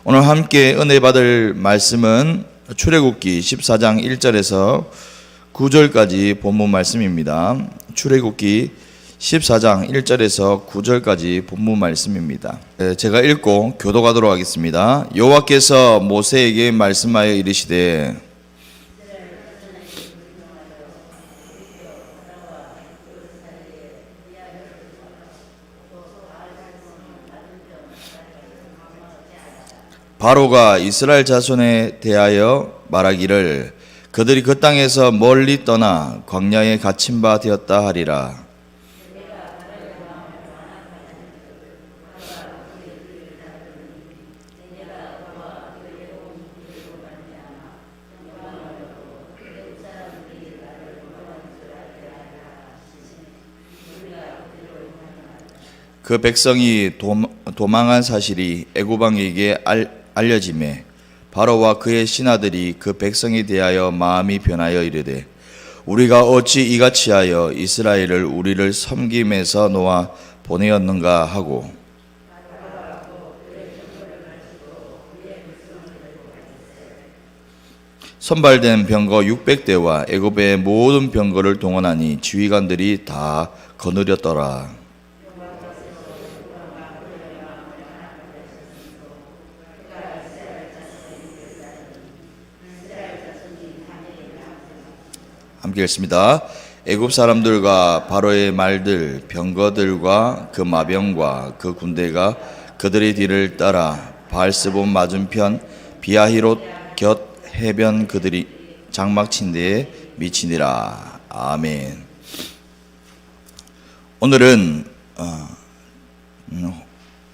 오늘 함께 은혜 받을 말씀은 출애굽기 14장 1절에서 9절까지 본문 말씀입니다. 출애굽기 14장 1절에서 9절까지 본문 말씀입니다. 제가 읽고 교독하도록 하겠습니다. 여호와께서 모세에게 말씀하여 이르시되 바로가 이스라엘 자손에 대하여 말하기를 그들이 그 땅에서 멀리 떠나 광야에 갇힌 바 되었다 하리라. 그 백성이 도망한 사실이 애굽 왕에게 알려지매 바로와 그의 신하들이 그 백성에 대하여 마음이 변하여 이르되 우리가 어찌 이같이 하여 이스라엘을 우리를 섬김에서 놓아 보내었는가 하고 선발된 병거 600대와 애굽의 모든 병거를 동원하니 지휘관들이 다 거느렸더라. 함께 읽습니다. 애굽 사람들과 바로의 말들, 병거들과 그 마병과 그 군대가 그들의 뒤를 따라 바알스본 맞은편 비아히롯 곁 해변 그들이 장막 친 데에 미치니라. 아멘.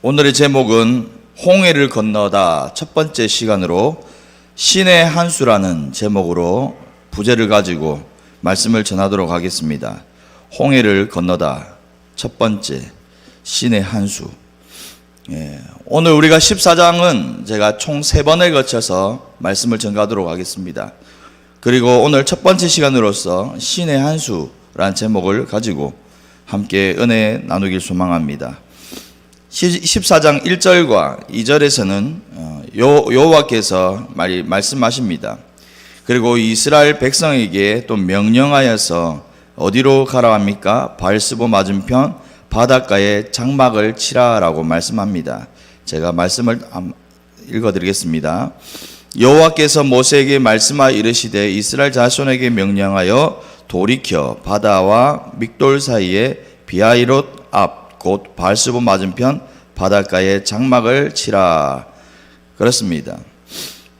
오늘의 제목은 홍해를 건너다 첫 번째 시간으로 신의 한수라는 제목으로 부제를 가지고 말씀을 전하도록 하겠습니다. 홍해를 건너다 첫 번째 신의 한수. 오늘 우리가 14장은 제가 총 3번에 거쳐서 말씀을 전가하도록 하겠습니다. 그리고 오늘 첫 번째 시간으로서 신의 한수라는 제목을 가지고 함께 은혜 나누길 소망합니다. 14장 1절과 2절에서는 여호와께서 말씀하십니다. 그리고 이스라엘 백성에게 또 명령하여서 어디로 가라 합니까? 바알스본 맞은편 바닷가에 장막을 치라라고 말씀합니다. 제가 말씀을 읽어드리겠습니다. 여호와께서 모세에게 말씀하여 이르시되 이스라엘 자손에게 명령하여 돌이켜 바다와 믹돌 사이에 비아히롯 앞 곧 바알스본 맞은편 바닷가에 장막을 치라. 그렇습니다.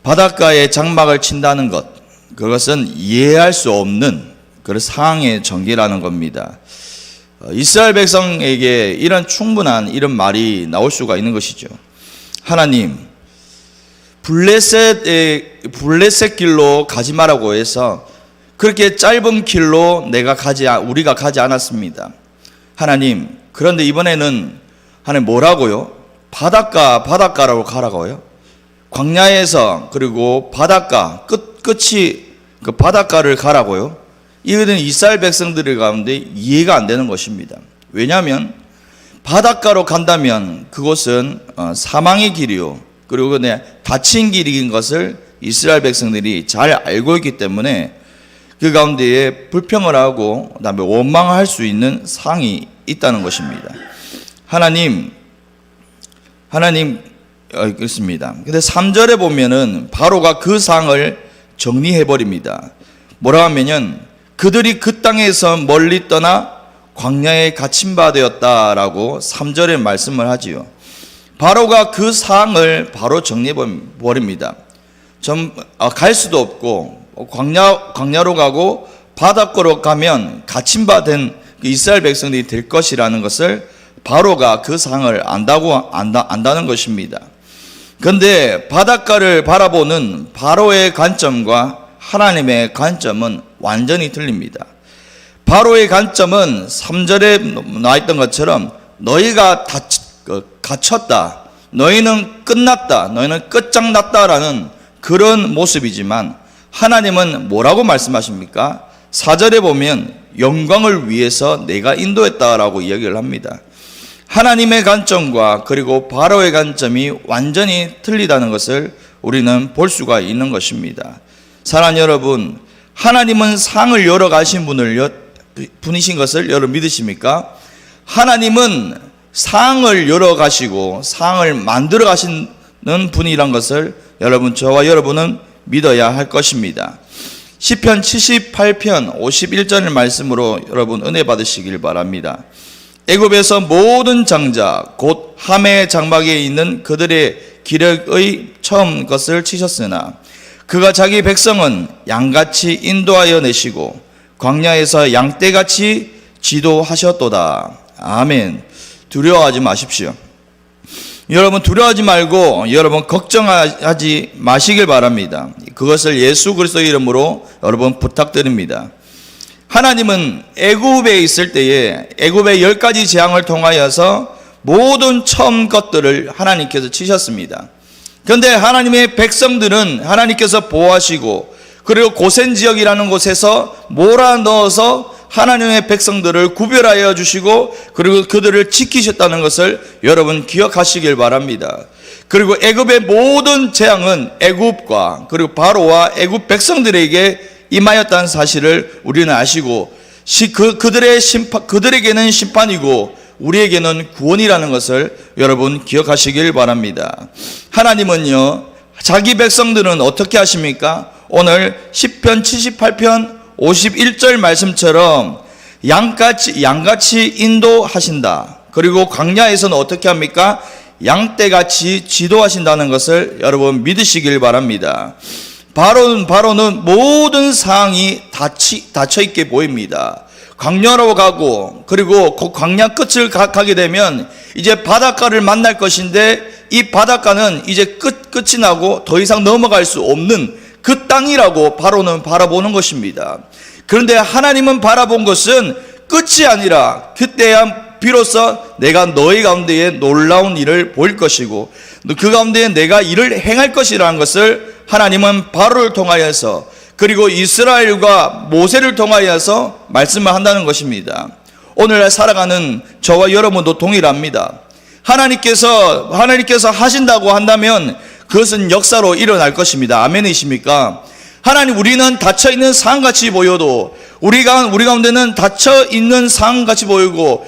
바닷가에 장막을 친다는 것, 그것은 이해할 수 없는 그런 상황의 전개라는 겁니다. 이스라엘 백성에게 이런 충분한 이런 말이 나올 수가 있는 것이죠. 하나님, 블레셋 길로 가지 말라고 해서 그렇게 짧은 길로 우리가 가지 않았습니다. 하나님, 그런데 이번에는 하나님 뭐라고요? 바닷가라고 가라고요? 광야에서 그리고 바닷가 끝이 그 바닷가를 가라고요? 이거는 이스라엘 백성들 가운데 이해가 안 되는 것입니다. 왜냐하면 바닷가로 간다면 그곳은 사망의 길이요 그리고 그냥 닫힌 길인 것을 이스라엘 백성들이 잘 알고 있기 때문에 그 가운데에 불평을 하고 그다음에 원망할 수 있는 상황이 있다는 것입니다. 하나님 그렇습니다. 근데 3절에 보면은 바로가 그 상을 정리해 버립니다. 뭐라 하면은 그들이 그 땅에서 멀리 떠나 광야에 갇힌 바 되었다라고 3절에 말씀을 하지요. 바로가 그 상을 바로 정리해 버립니다. 갈 수도 없고 광야로 가고 바닷가로 가면 갇힌 바 된 이스라엘 백성들이 될 것이라는 것을 바로가 그 상을 안다는 것입니다. 그런데 바닷가를 바라보는 바로의 관점과 하나님의 관점은 완전히 틀립니다. 바로의 관점은 3절에 나와있던 것처럼 너희가 갇혔다, 너희는 끝났다, 너희는 끝장났다라는 그런 모습이지만 하나님은 뭐라고 말씀하십니까? 4절에 보면 영광을 위해서 내가 인도했다라고 이야기를 합니다. 하나님의 관점과 그리고 바로의 관점이 완전히 틀리다는 것을 우리는 볼 수가 있는 것입니다. 사랑하는 여러분, 하나님은 상을 열어가신 분이신 것을 여러분 믿으십니까? 하나님은 상을 열어가시고 상을 만들어 가시는 분이란 것을 여러분, 저와 여러분은 믿어야 할 것입니다. 시편 78편 51절의 말씀으로 여러분 은혜 받으시길 바랍니다. 애굽에서 모든 장자 곧 함의 장막에 있는 그들의 기력의 처음 것을 치셨으나 그가 자기 백성은 양같이 인도하여 내시고 광야에서 양떼같이 지도하셨도다. 아멘. 두려워하지 마십시오. 여러분, 두려워하지 말고 여러분 걱정하지 마시길 바랍니다. 그것을 예수 그리스도의 이름으로 여러분 부탁드립니다. 하나님은 애굽에 있을 때에 애굽의 10가지 재앙을 통하여서 모든 처음 것들을 하나님께서 치셨습니다. 그런데 하나님의 백성들은 하나님께서 보호하시고 그리고 고센 지역이라는 곳에서 몰아넣어서 하나님의 백성들을 구별하여 주시고 그리고 그들을 지키셨다는 것을 여러분 기억하시길 바랍니다. 그리고 애굽의 모든 재앙은 애굽과 그리고 바로와 애굽 백성들에게 임하였다는 사실을 우리는 아시고 그들에게는 심판이고 우리에게는 구원이라는 것을 여러분 기억하시길 바랍니다. 하나님은요, 자기 백성들은 어떻게 하십니까? 오늘 시편 78편 51절 말씀처럼 양같이 인도하신다. 그리고 광야에서는 어떻게 합니까? 양떼같이 지도하신다는 것을 여러분 믿으시길 바랍니다. 바로는 모든 상황이 닫혀있게 보입니다. 광야로 가고 그리고 그 광야 끝을 가게 되면 이제 바닷가를 만날 것인데 이 바닷가는 이제 끝이 나고 더 이상 넘어갈 수 없는 그 땅이라고 바로는 바라보는 것입니다. 그런데 하나님은 바라본 것은 끝이 아니라 그때야 비로소 내가 너희 가운데에 놀라운 일을 보일 것이고 그 가운데에 내가 일을 행할 것이라는 것을 하나님은 바로를 통하여서 그리고 이스라엘과 모세를 통하여서 말씀을 한다는 것입니다. 오늘 살아가는 저와 여러분도 동일합니다. 하나님께서 하신다고 한다면 그것은 역사로 일어날 것입니다. 아멘이십니까? 하나님, 우리는 닫혀있는 상같이 보여도 우리 가운데는 닫혀있는 상같이 보이고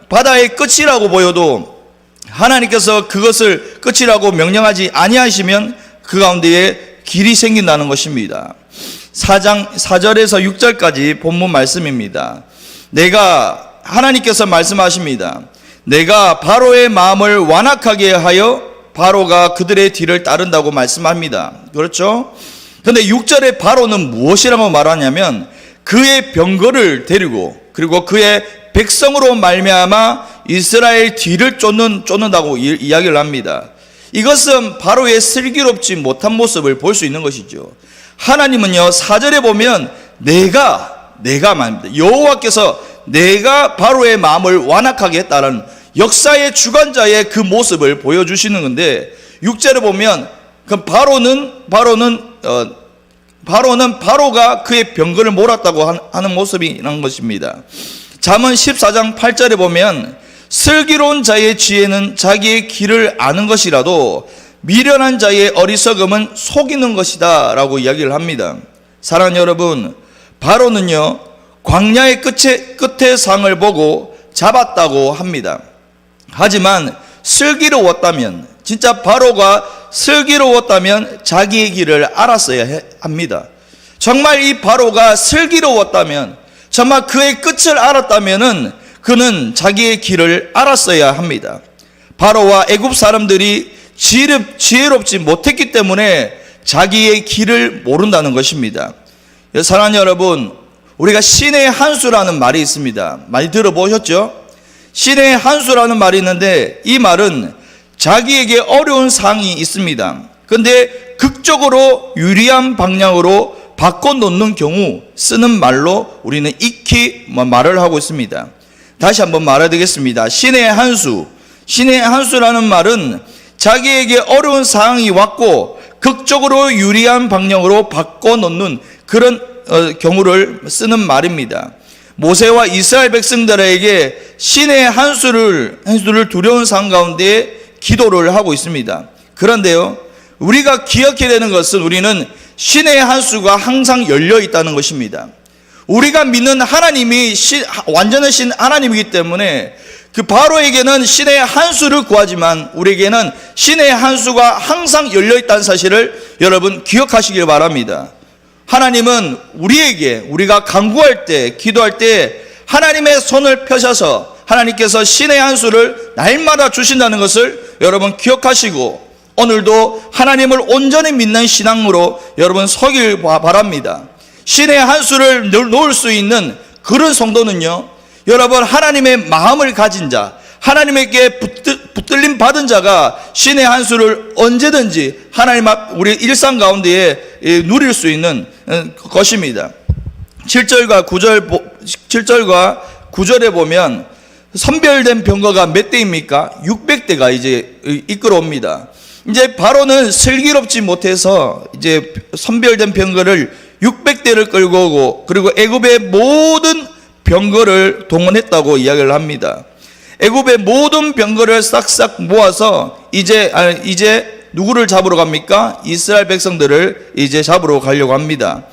바다의 끝이라고 보여도 하나님께서 그것을 끝이라고 명령하지 아니하시면 그 가운데에 길이 생긴다는 것입니다. 4절에서 6절까지 본문 말씀입니다. 하나님께서 말씀하십니다. 내가 바로의 마음을 완악하게 하여 바로가 그들의 뒤를 따른다고 말씀합니다. 그렇죠? 그런데 6절에 바로는 무엇이라고 말하냐면 그의 병거를 데리고 그리고 그의 백성으로 말미암아 이스라엘 뒤를 쫓는다고 이야기를 합니다. 이것은 바로의 슬기롭지 못한 모습을 볼 수 있는 것이죠. 하나님은요, 4절에 보면 내가 말입니다. 여호와께서 내가 바로의 마음을 완악하게 했다는 역사의 주관자의 그 모습을 보여주시는 건데 6절에 보면 그 바로가 그의 병거를 몰았다고 하는 모습이라는 것입니다. 잠언 14장 8절에 보면 슬기로운 자의 지혜는 자기의 길을 아는 것이라도 미련한 자의 어리석음은 속이는 것이다 라고 이야기를 합니다. 사랑하는 여러분, 바로는요 광야의 끝에 상을 보고 잡았다고 합니다. 하지만 슬기로웠다면, 진짜 바로가 슬기로웠다면 자기의 길을 알았어야 합니다. 정말 이 바로가 슬기로웠다면, 정말 그의 끝을 알았다면은 그는 자기의 길을 알았어야 합니다. 바로와 애굽 사람들이 지혜롭지 못했기 때문에 자기의 길을 모른다는 것입니다. 사랑하는 여러분, 우리가 신의 한 수라는 말이 있습니다. 많이 들어보셨죠? 신의 한 수라는 말이 있는데 이 말은 자기에게 어려운 상황이 있습니다. 그런데 극적으로 유리한 방향으로 바꿔놓는 경우 쓰는 말로 우리는 익히 말을 하고 있습니다. 다시 한번 말해드리겠습니다. 신의 한 수라는 말은 자기에게 어려운 상황이 왔고 극적으로 유리한 방향으로 바꿔놓는 그런 경우를 쓰는 말입니다. 모세와 이스라엘 백성들에게 신의 한 수를 두려운 상황 가운데 기도를 하고 있습니다. 그런데요, 우리가 기억해야 되는 것은 우리는 신의 한 수가 항상 열려 있다는 것입니다. 우리가 믿는 하나님이 완전한 신 하나님이기 때문에 그 바로에게는 신의 한 수를 구하지만 우리에게는 신의 한 수가 항상 열려 있다는 사실을 여러분 기억하시길 바랍니다. 하나님은 우리가 간구할 때, 기도할 때 하나님의 손을 펴셔서 하나님께서 신의 한 수를 날마다 주신다는 것을 여러분 기억하시고 오늘도 하나님을 온전히 믿는 신앙으로 여러분 서길 바랍니다. 신의 한 수를 놓을 수 있는 그런 성도는요, 여러분 하나님의 마음을 가진 자, 하나님에게 붙들림 받은 자가 신의 한 수를 언제든지 하나님 앞 우리 일상 가운데에 누릴 수 있는 것입니다. 7절과 9절에 보면 선별된 병거가 몇 대입니까? 600대가 이제 이끌어옵니다. 이제 바로는 슬기롭지 못해서 이제 선별된 병거를 600대를 끌고 오고 그리고 애굽의 모든 병거를 동원했다고 이야기를 합니다. 애굽의 모든 병거를 싹싹 모아서 이제 누구를 잡으러 갑니까? 이스라엘 백성들을 이제 잡으러 가려고 합니다.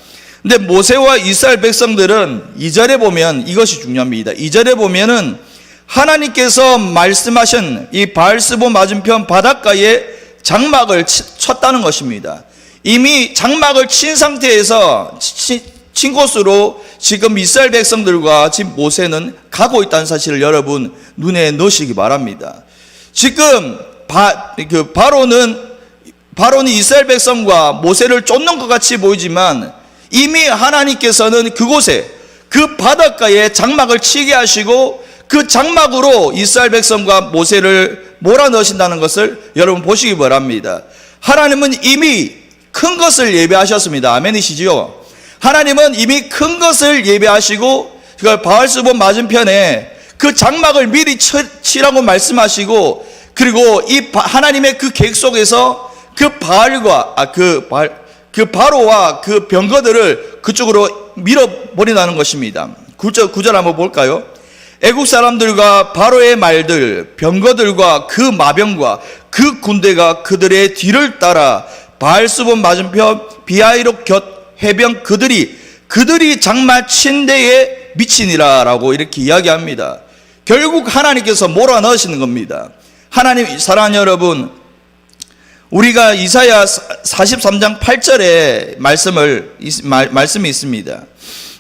근데 모세와 이스라엘 백성들은 2절에 보면 이것이 중요합니다. 2절에 보면은 하나님께서 말씀하신 이 바알스본 맞은편 바닷가에 장막을 쳤다는 것입니다. 이미 장막을 친 상태에서 친 곳으로 지금 이스라엘 백성들과 지금 모세는 가고 있다는 사실을 여러분 눈에 넣으시기 바랍니다. 지금 바로는 이스라엘 백성과 모세를 쫓는 것 같이 보이지만 이미 하나님께서는 그곳에 그 바닷가에 장막을 치게 하시고 그 장막으로 이스라엘 백성과 모세를 몰아넣으신다는 것을 여러분 보시기 바랍니다. 하나님은 이미 큰 것을 예배하셨습니다. 아멘이시지요? 하나님은 이미 큰 것을 예배하시고 그걸 바알스본 맞은편에 그 장막을 미리 치라고 말씀하시고 그리고 이 하나님의 그 계획 속에서 그 바로와 그 병거들을 그쪽으로 밀어버린다는 것입니다. 9절 한번 볼까요? 애국 사람들과 바로의 말들, 병거들과 그 마병과 그 군대가 그들의 뒤를 따라 바알스본 맞은편 비하이롯 곁 해변 그들이 장막 친 데에 미치니라라고 이렇게 이야기합니다. 결국 하나님께서 몰아넣으시는 겁니다. 하나님 사랑하는 여러분, 우리가 이사야 43장 8절에 말씀이 있습니다.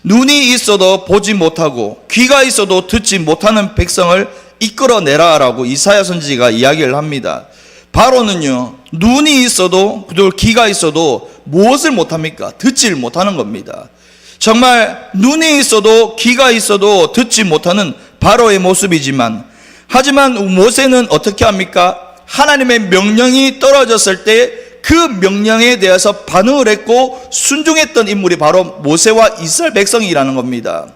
눈이 있어도 보지 못하고 귀가 있어도 듣지 못하는 백성을 이끌어내라라고 이사야 선지자가 이야기를 합니다. 바로는요, 눈이 있어도 그리고 귀가 있어도 무엇을 못합니까? 듣지를 못하는 겁니다. 정말 눈이 있어도 귀가 있어도 듣지 못하는 바로의 모습이지만 하지만 모세는 어떻게 합니까? 하나님의 명령이 떨어졌을 때 그 명령에 대해서 반응을 했고 순종했던 인물이 바로 모세와 이스라엘 백성이라는 겁니다.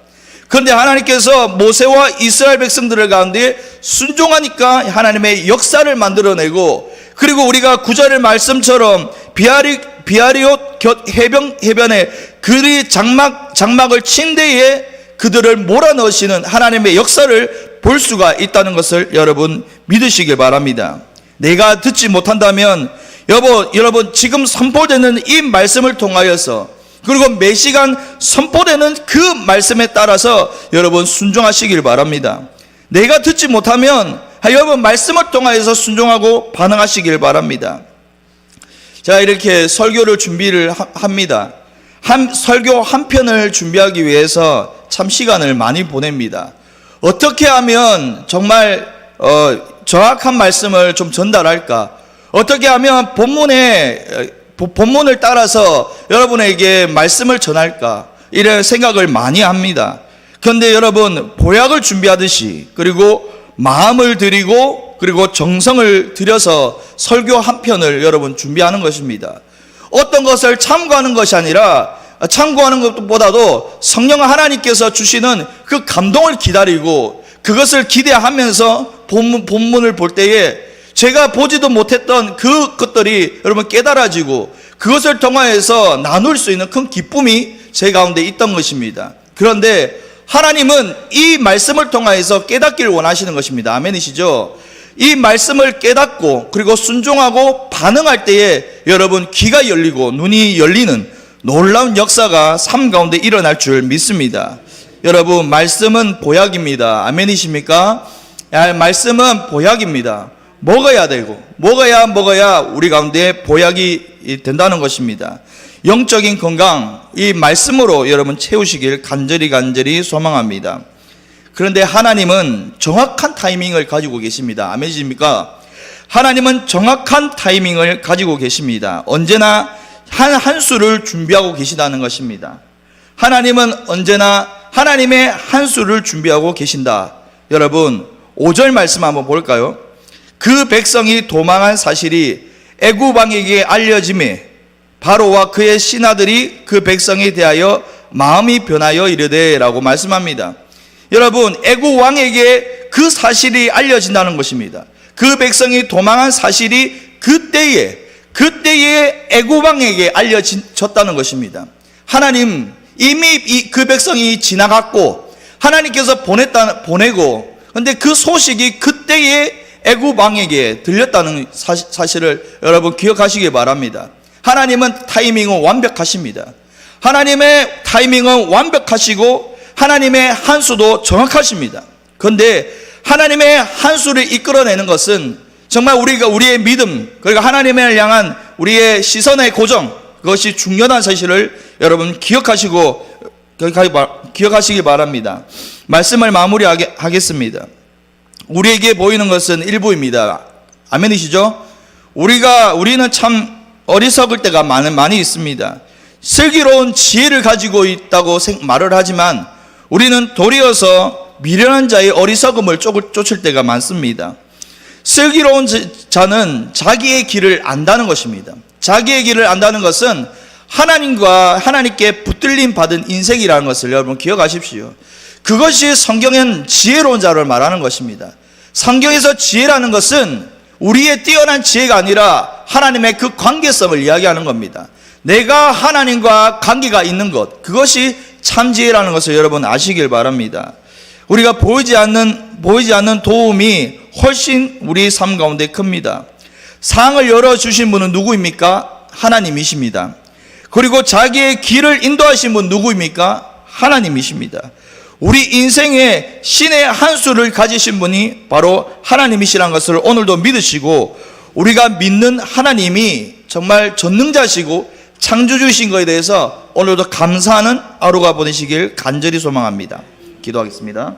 그런데 하나님께서 모세와 이스라엘 백성들을 가운데 순종하니까 하나님의 역사를 만들어내고 그리고 우리가 9절의 말씀처럼 비아리옷 곁 해변에 그들이 장막을 친 데에 그들을 몰아넣으시는 하나님의 역사를 볼 수가 있다는 것을 여러분 믿으시길 바랍니다. 내가 듣지 못한다면 여러분 지금 선포되는 이 말씀을 통하여서 그리고 매 시간 선포되는 그 말씀에 따라서 여러분 순종하시길 바랍니다. 내가 듣지 못하면 여러분 말씀을 통하여서 순종하고 반응하시길 바랍니다. 자, 이렇게 설교를 준비를 합니다. 설교 한 편을 준비하기 위해서 참 시간을 많이 보냅니다. 어떻게 하면 정말 정확한 말씀을 좀 전달할까? 어떻게 하면 본문을 따라서 여러분에게 말씀을 전할까? 이런 생각을 많이 합니다. 그런데 여러분 보약을 준비하듯이 그리고 마음을 들이고 그리고 정성을 들여서 설교 한 편을 여러분 준비하는 것입니다. 어떤 것을 참고하는 것이 아니라 참고하는 것보다도 성령 하나님께서 주시는 그 감동을 기다리고 그것을 기대하면서 본문을 볼 때에 제가 보지도 못했던 그 것들이 여러분 깨달아지고 그것을 통하여서 나눌 수 있는 큰 기쁨이 제 가운데 있던 것입니다. 그런데 하나님은 이 말씀을 통하여서 깨닫기를 원하시는 것입니다. 아멘이시죠? 이 말씀을 깨닫고 그리고 순종하고 반응할 때에 여러분 귀가 열리고 눈이 열리는 놀라운 역사가 삶 가운데 일어날 줄 믿습니다. 여러분, 말씀은 보약입니다. 아멘이십니까? 말씀은 보약입니다. 먹어야 되고 먹어야 우리 가운데 보약이 된다는 것입니다. 영적인 건강, 이 말씀으로 여러분 채우시길 간절히 소망합니다. 그런데 하나님은 정확한 타이밍을 가지고 계십니다. 아멘이십니까? 하나님은 정확한 타이밍을 가지고 계십니다. 언제나 한 수를 준비하고 계시다는 것입니다. 하나님은 언제나 하나님의 한 수를 준비하고 계신다. 여러분, 5절 말씀 한번 볼까요? 그 백성이 도망한 사실이 애굽 왕에게 알려짐에 바로와 그의 신하들이 그 백성에 대하여 마음이 변하여 이르되 라고 말씀합니다. 여러분, 애굽 왕에게 그 사실이 알려진다는 것입니다. 그 백성이 도망한 사실이 그때에 애굽 왕에게 알려졌다는 것입니다. 하나님 이미 그 백성이 지나갔고 하나님께서 보내고, 근데 그 소식이 그때에 애굽 왕에게 들렸다는 사실을 여러분 기억하시기 바랍니다. 하나님은 타이밍은 완벽하십니다. 하나님의 타이밍은 완벽하시고 하나님의 한수도 정확하십니다. 그런데 하나님의 한수를 이끌어내는 것은 정말 우리의 믿음, 그리고 하나님을 향한 우리의 시선의 고정, 그것이 중요한 사실을 여러분 기억하시기 바랍니다. 말씀을 마무리하겠습니다. 우리에게 보이는 것은 일부입니다. 아멘이시죠? 우리는 참 어리석을 때가 많이 있습니다. 슬기로운 지혜를 가지고 있다고 말을 하지만 우리는 도리어서 미련한 자의 어리석음을 쫓을 때가 많습니다. 슬기로운 자는 자기의 길을 안다는 것입니다. 자기의 길을 안다는 것은 하나님께 붙들림 받은 인생이라는 것을 여러분 기억하십시오. 그것이 성경엔 지혜로운 자를 말하는 것입니다. 성경에서 지혜라는 것은 우리의 뛰어난 지혜가 아니라 하나님의 그 관계성을 이야기하는 겁니다. 내가 하나님과 관계가 있는 것, 그것이 참 지혜라는 것을 여러분 아시길 바랍니다. 우리가 보이지 않는 도움이 훨씬 우리 삶 가운데 큽니다. 상을 열어주신 분은 누구입니까? 하나님이십니다. 그리고 자기의 길을 인도하신 분 누구입니까? 하나님이십니다. 우리 인생에 신의 한 수를 가지신 분이 바로 하나님이시라는 것을 오늘도 믿으시고, 우리가 믿는 하나님이 정말 전능자시고 창조주이신 것에 대해서 오늘도 감사하는 하루가 보내시길 간절히 소망합니다. 기도하겠습니다.